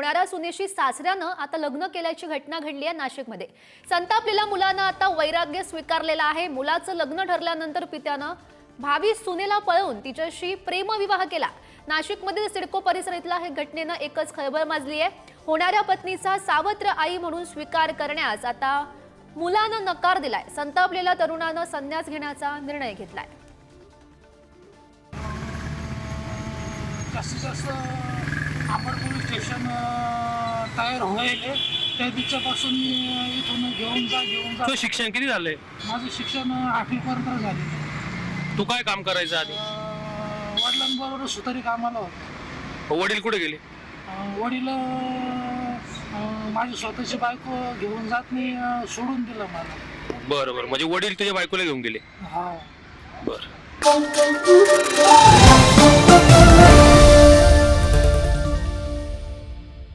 होणाऱ्या सुनेशी सासऱ्यानं आता लग्न केल्याची घटना घडली आहे नाशिकमध्ये। संतापलेल्या मुलानं आता वैराग्य स्वीकारलेला आहे। मुलाचं लग्न ठरल्यानंतर पित्यानं भावी सुनेला पळवून तिच्याशी प्रेमविवाह केला। नाशिकमधील सिडको परिसरातल्या हे घटनेनं एकच खळबळ माजली आहे। होणाऱ्या पत्नीचा सावत्र आई म्हणून स्वीकार करण्यास आता मुलानं नकार दिलाय। संतापलेल्या तरुणानं संन्यास घेण्याचा निर्णय घेतलाय। जास्तीत जास्त आपण पोलीस स्टेशन तयार व्हायले त्या दिवसापासून मी इथून घेऊन जा। तो शिक्षण किती झालंय? माझं शिक्षण 8वी पर्यंत झाले। तू काय काम करायचं आधी? वडिलांबरोबर सुतारी कामाला होतो। वडील कुठे गेले? वडील माझी स्वतःची बायको घेऊन जात नाही, सोडून दिलं मला। बरं बरं, म्हणजे वडील तुझ्या बायकोला घेऊन गेले? हा बरं।